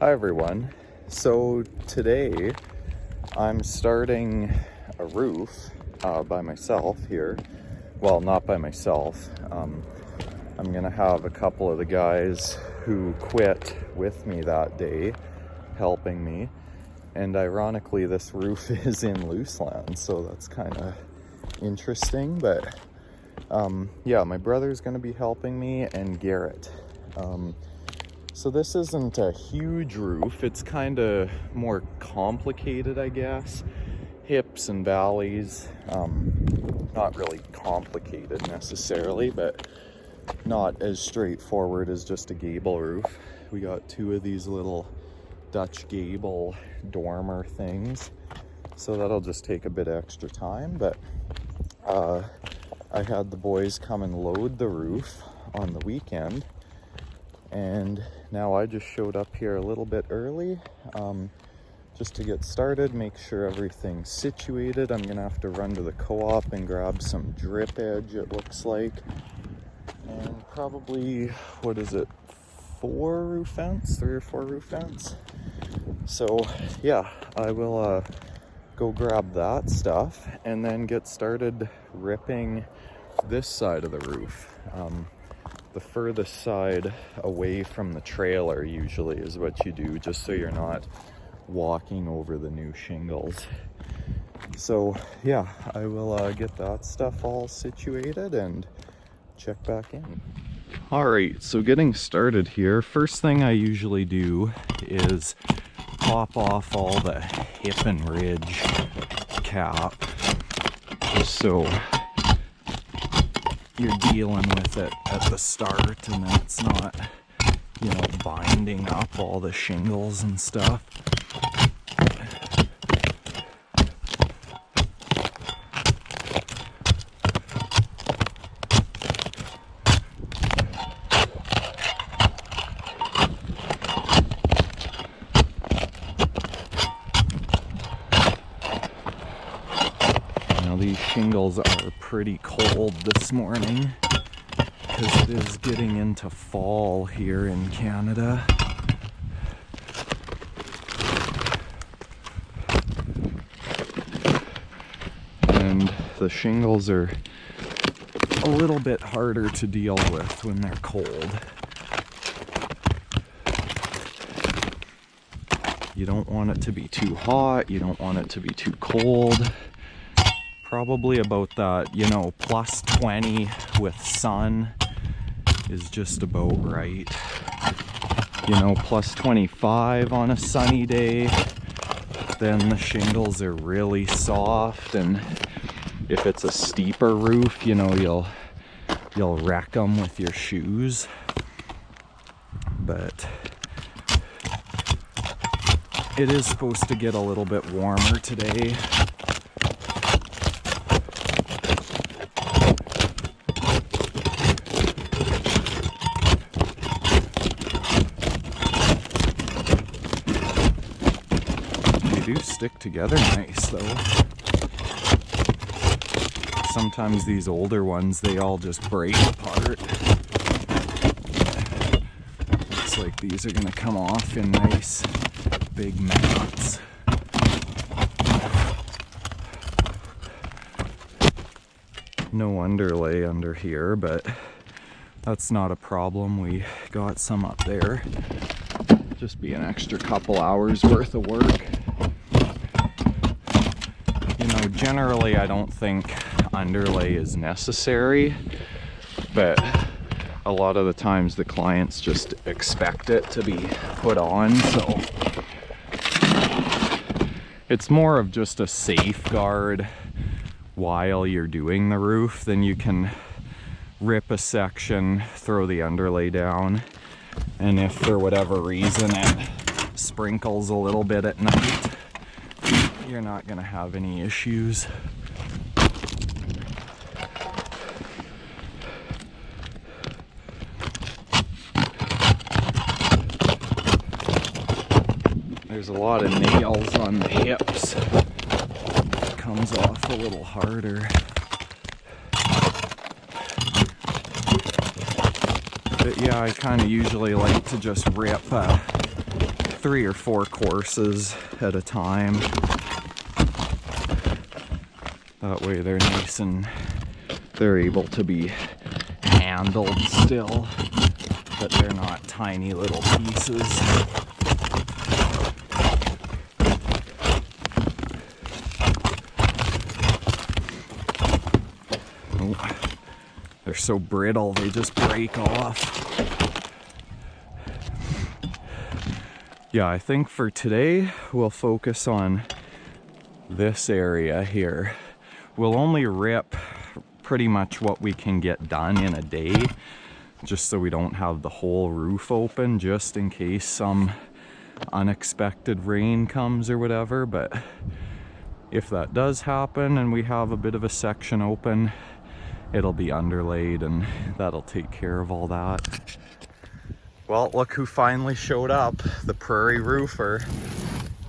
Hi everyone. So today I'm starting a roof by myself here. Well, not by myself. I'm gonna have a couple of the guys who quit with me that day helping me. And ironically, this roof is in loose land, so that's kind of interesting. But yeah, my brother's gonna be helping me and Garrett. So this isn't a huge roof. It's kind of more complicated, I guess. Hips and valleys. Not really complicated necessarily, but not as straightforward as just a gable roof. We got two of these little Dutch gable dormer things. So that'll just take a bit extra time, but I had the boys come and load the roof on the weekend. And now I just showed up here a little bit early just to get started, make sure everything's situated. I'm gonna have to run to the co-op and grab some drip edge, it looks like. And probably, what is it, 4 roof vents, 3 or 4 roof vents. So yeah, I will go grab that stuff and then get started ripping this side of the roof. The furthest side away from the trailer usually is what you do, just so you're not walking over the new shingles. So yeah, I will get that stuff all situated and check back in. All right, so getting started here, first thing I usually do is pop off all the hip and ridge cap, just so you're dealing with it at the start and then it's not, you know, binding up all the shingles and stuff. Now these shingles are pretty cold this morning because it is getting into fall here in Canada. And the shingles are a little bit harder to deal with when they're cold. You don't want it to be too hot, you don't want it to be too cold. Probably about that, you know, plus 20 with sun is just about right. You know, plus 25 on a sunny day, then the shingles are really soft, and if it's a steeper roof, you know, you'll wreck them with your shoes. But it is supposed to get a little bit warmer today. They do stick together nice though. Sometimes these older ones, they all just break apart. Looks like these are gonna come off in nice big mats. No underlay under here, but that's not a problem. We got some up there. Just be an extra couple hours worth of work. You know, generally I don't think underlay is necessary, but a lot of the times the clients just expect it to be put on, so it's more of just a safeguard while you're doing the roof. Then you can rip a section, throw the underlay down, and if for whatever reason it sprinkles a little bit at night, you're not going to have any issues. There's a lot of nails on the hips. It comes off a little harder. But yeah, I kind of usually like to just rip a 3 or 4 courses at a time. That way they're nice and they're able to be handled still, but they're not tiny little pieces. Oh, they're so brittle, they just break off. Yeah, I think for today we'll focus on this area here. We'll only rip pretty much what we can get done in a day, just so we don't have the whole roof open, just in case some unexpected rain comes or whatever. But if that does happen and we have a bit of a section open, it'll be underlaid and that'll take care of all that. Well, look who finally showed up, the prairie roofer.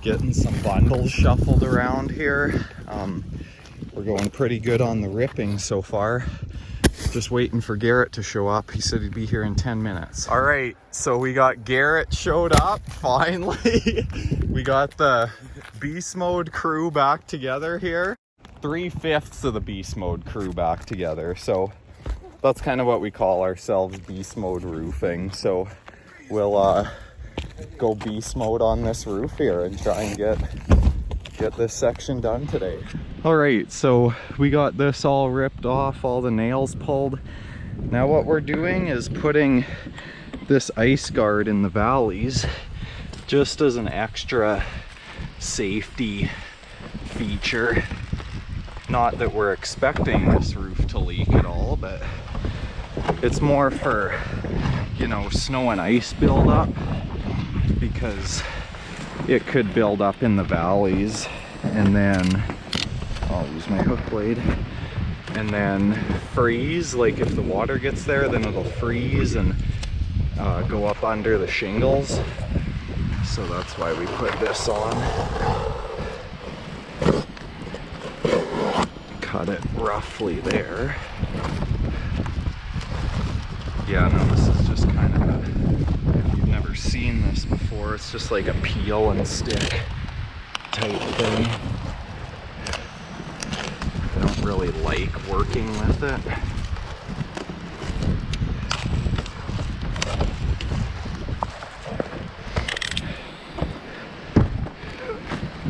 Getting some bundles shuffled around here. We're going pretty good on the ripping so far. Just waiting for Garrett to show up. He said he'd be here in 10 minutes. All right, so we got Garrett showed up, finally. We got the Beast Mode crew back together here. 3/5 of the Beast Mode crew back together. So that's kind of what we call ourselves, Beast Mode roofing. So we'll go Beast Mode on this roof here and try and get this section done today. All right, so we got this all ripped off, all the nails pulled. Now what we're doing is putting this ice guard in the valleys just as an extra safety feature. Not that we're expecting this roof to leak at all, but it's more for, you know, snow and ice buildup, because it could build up in the valleys and then I'll use my hook blade and then freeze. Like if the water gets there, then it'll freeze and go up under the shingles. So that's why we put this on. Cut it roughly there. Yeah, no, this is just kind of a, if you've never seen this before, it's just like a peel and stick type thing. I don't really like working with it.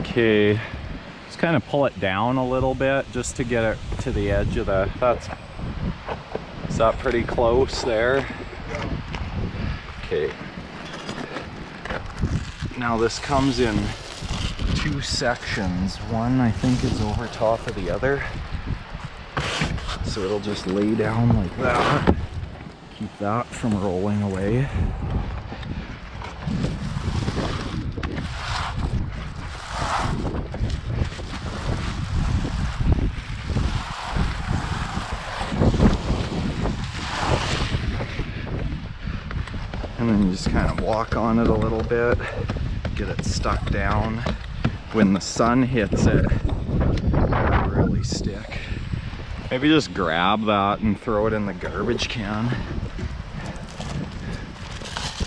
Okay, just kind of pull it down a little bit just to get it to the edge of the, is that pretty close there? Okay. Now this comes in 2 sections. One I think is over top of the other. So it'll just lay down like that. Keep that from rolling away. And then you just kind of walk on it a little bit, get it stuck down. When the sun hits it, it'll really stick. Maybe just grab that and throw it in the garbage can.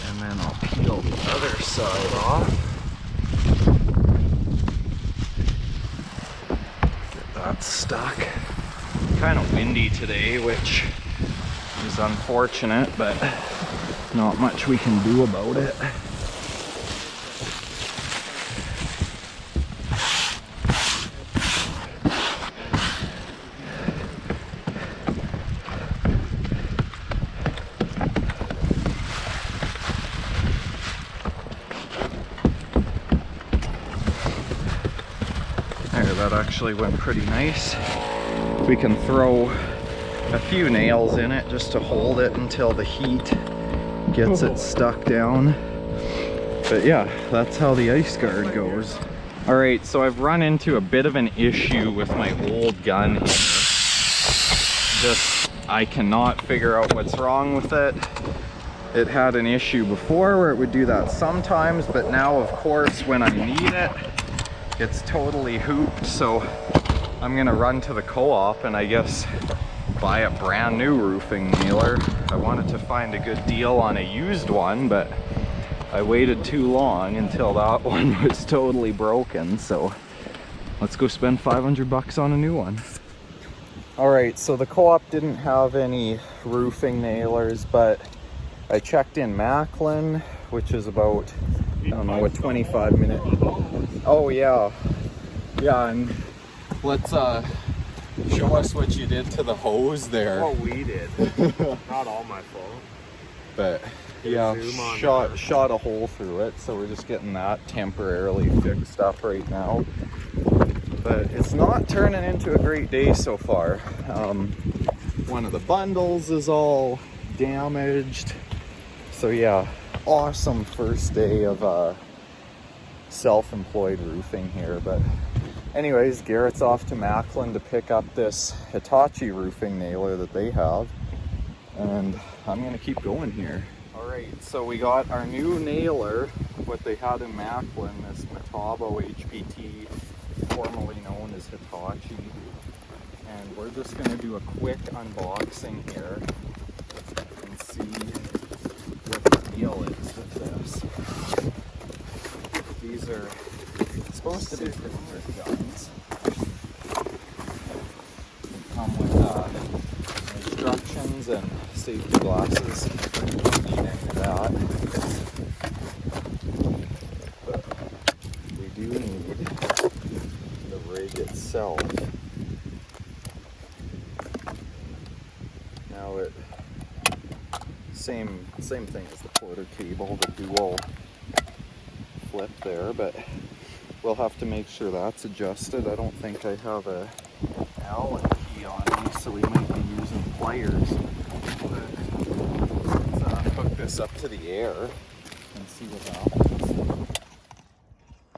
And then I'll peel the other side off. Get that stuck. Kind of windy today, which is unfortunate, but not much we can do about it. There, that actually went pretty nice. We can throw a few nails in it just to hold it until the heat gets it stuck down. But yeah, that's how the ice guard goes. All right, so I've run into a bit of an issue with my old gun here. I cannot figure out what's wrong with it. It had an issue before where it would do that sometimes, but now of course when I need it, it's totally hooped. So I'm gonna run to the co-op and I guess buy a brand new roofing nailer. I wanted to find a good deal on a used one, but I waited too long until that one was totally broken, so let's go spend 500 bucks on a new one. All right, so the co-op didn't have any roofing nailers, but I checked in Macklin, which is about, I don't know, a 25-minute. Oh yeah. Yeah, and let's show us what you did to the hose there. What we did. Not all my fault. But yeah, shot a hole through it, so we're just getting that temporarily fixed up right now. But it's not turning into a great day so far. One of the bundles is all damaged. So yeah, awesome first day of self-employed roofing here. But anyways, Garrett's off to Macklin to pick up this Hitachi roofing nailer that they have. And I'm gonna keep going here. All right, so we got our new nailer, what they had in Macklin, this Metabo HPT, formerly known as Hitachi. And we're just gonna do a quick unboxing here and see what the deal is with this. These are supposed to be pretty good guns. They come with instructions and safety glasses. Don't need any of that. But we do need the rig itself. Now it same thing as the quarter cable, the dual flip there, but we'll have to make sure that's adjusted. I don't think I have a Allen key on me, so we might be using pliers. But let's hook this up to the air and see what happens.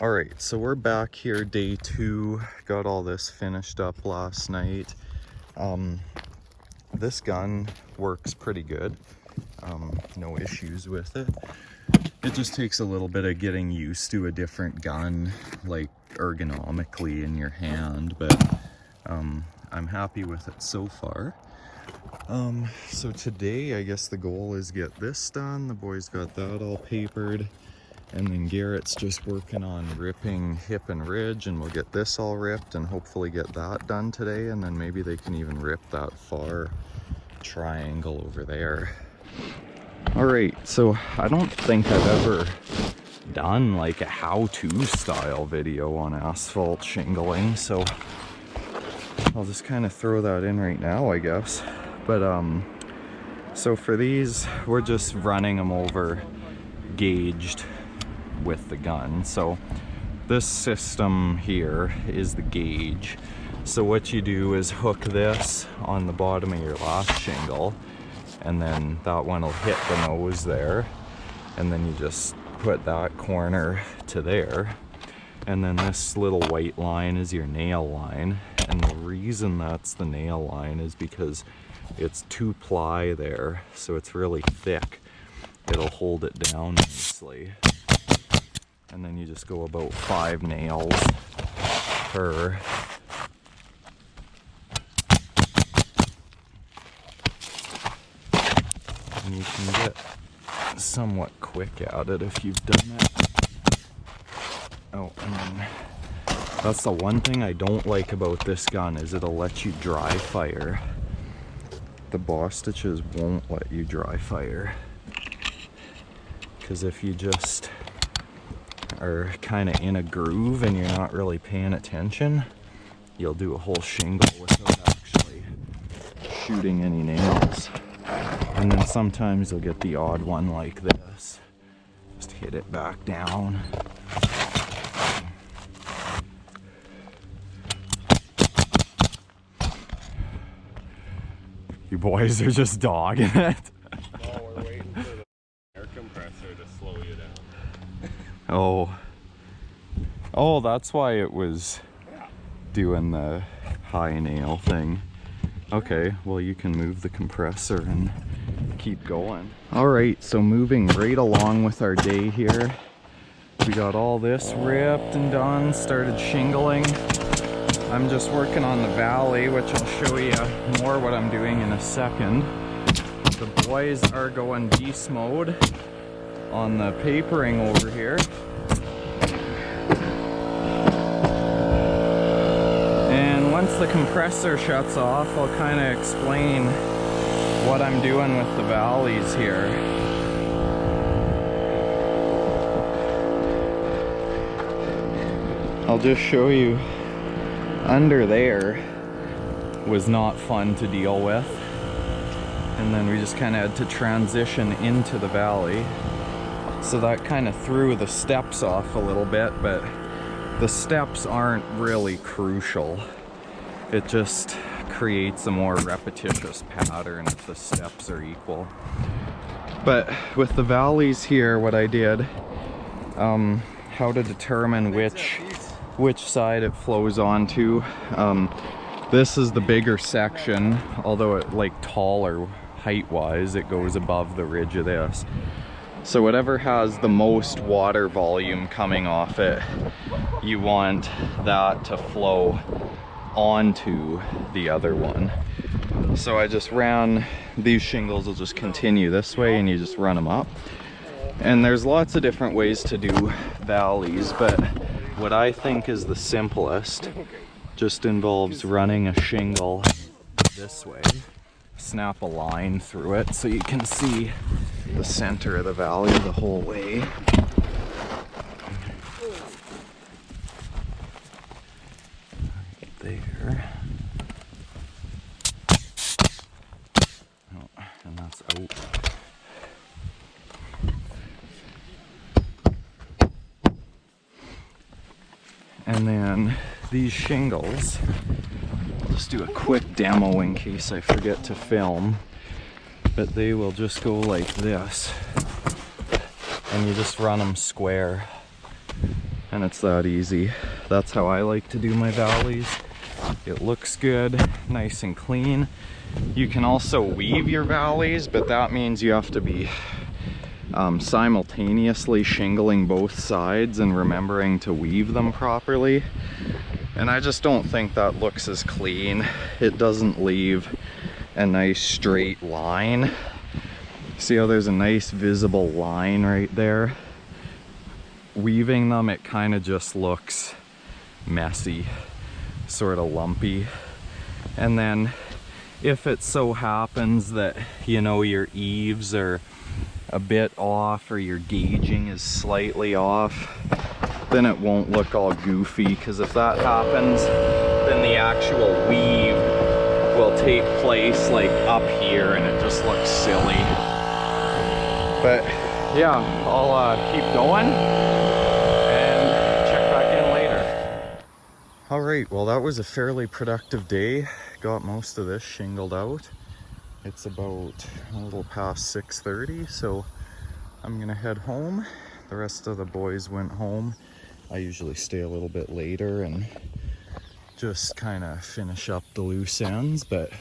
All right, so we're back here, day 2. Got all this finished up last night. This gun works pretty good. No issues with it. It just takes a little bit of getting used to a different gun, like ergonomically in your hand, but I'm happy with it so far. So today, I guess the goal is get this done. The boys got that all papered, and then Garrett's just working on ripping hip and ridge, and we'll get this all ripped and hopefully get that done today, and then maybe they can even rip that far triangle over there. All right, so I don't think I've ever done like a how-to style video on asphalt shingling, so I'll just kind of throw that in right now, I guess. But so for these, we're just running them over gauged with the gun. So this system here is the gauge. So what you do is hook this on the bottom of your last shingle, and then that one will hit the nose there, and then you just put that corner to there, and then this little white line is your nail line. And the reason that's the nail line is because it's 2-ply there, so it's really thick. It'll hold it down nicely. And then you just go about 5 nails per. And you can get somewhat quick at it if you've done it. Oh, and then that's the one thing I don't like about this gun, is it'll let you dry fire. The boss stitches won't let you dry fire. Because if you just are kind of in a groove and you're not really paying attention, you'll do a whole shingle without actually shooting any nails. And then sometimes you'll get the odd one like this. Just hit it back down. You boys are just dogging it. No, we're waiting for the air compressor to slow you down. Oh, that's why it was doing the high nail thing. Okay, well you can move the compressor and keep going. All right, so moving right along with our day here. We got all this ripped and done, started shingling. I'm just working on the valley, which I'll show you more what I'm doing in a second. The boys are going beast mode. on the papering over here. And once the compressor shuts off, I'll kind of explain what I'm doing with the valleys here. I'll just show you. Under there was not fun to deal with, and then we just kind of had to transition into the valley, so that kind of threw the steps off a little bit, but the steps aren't really crucial. It just creates a more repetitious pattern if the steps are equal. But with the valleys here, what I did, how to determine which side it flows onto. This is the bigger section, although it like taller height-wise, it goes above the ridge of this. So whatever has the most water volume coming off it, you want that to flow onto the other one. So I just ran, these shingles will just continue this way and you just run them up. And there's lots of different ways to do valleys, but what I think is the simplest just involves running a shingle this way, snap a line through it so you can see the center of the valley the whole way. Right there. Oh, and that's out. And then these shingles, I'll just do a quick demo in case I forget to film, but they will just go like this, and you just run them square, and it's that easy. That's how I like to do my valleys. It looks good, nice and clean. You can also weave your valleys, but that means you have to be simultaneously shingling both sides and remembering to weave them properly. And I just don't think that looks as clean. It doesn't leave a nice straight line. See how there's a nice visible line right there? Weaving them, it kind of just looks messy, sort of lumpy. And then if it so happens that, you know, your eaves are a bit off or your gauging is slightly off, then it won't look all goofy, because if that happens, then the actual weave will take place like up here and it just looks silly. But yeah, I'll keep going and check back in later. All right, well, that was a fairly productive day. Got most of this shingled out. It's about a little past 6:30, so I'm gonna head home. The rest of the boys went home. I usually stay a little bit later and just kind of finish up the loose ends, but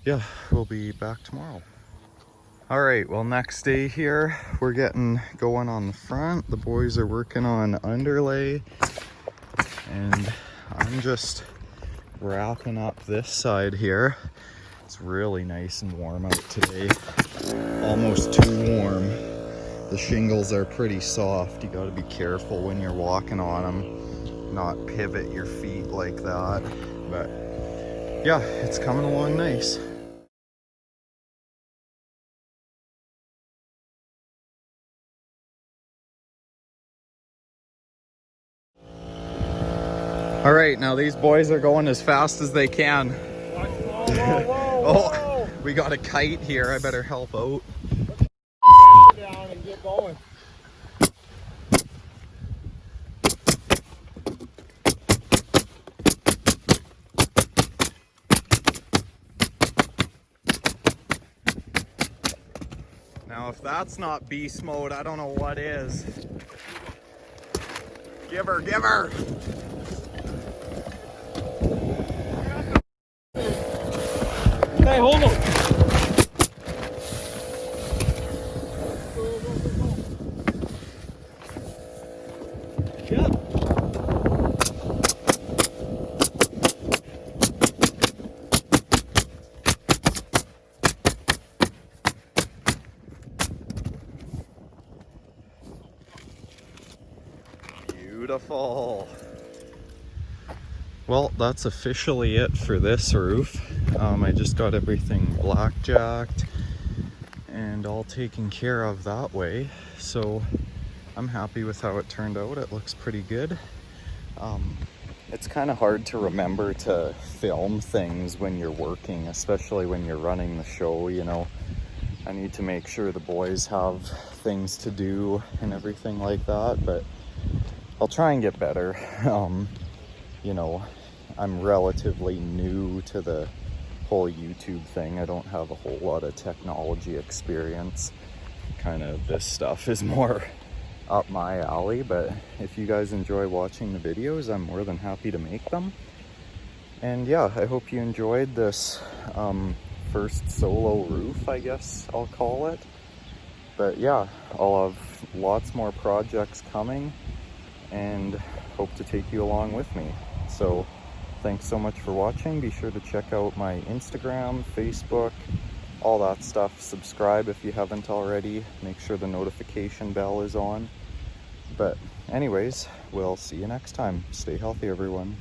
yeah, we'll be back tomorrow. All right, well, next day here, we're getting going on the front. The boys are working on underlay, and I'm just wrapping up this side here. It's really nice and warm out today, almost too warm. The shingles are pretty soft. You gotta be careful when you're walking on them, not pivot your feet like that. But yeah, it's coming along nice. All right, now these boys are going as fast as they can. Whoa, whoa, whoa, Oh, we got a kite here. I better help out. down and get going. Now, if that's not beast mode, I don't know what is. Give her, give her. Hey, hold on. Yep. beautiful. Well, that's officially it for this roof. I just got everything blackjacked and all taken care of that way. So I'm happy with how it turned out. It looks pretty good. It's kind of hard to remember to film things when you're working, especially when you're running the show, you know. I need to make sure the boys have things to do and everything like that, but I'll try and get better. You know, I'm relatively new to the whole YouTube thing. I don't have a whole lot of technology experience. Kind of this stuff is more up my alley, but if you guys enjoy watching the videos, I'm more than happy to make them. And yeah, I hope you enjoyed this first solo roof, I guess I'll call it. But yeah, I'll have lots more projects coming and hope to take you along with me. So thanks so much for watching. Be sure to check out my Instagram, Facebook, all that stuff. Subscribe if you haven't already. Make sure the notification bell is on. But anyways, we'll see you next time. Stay healthy, everyone.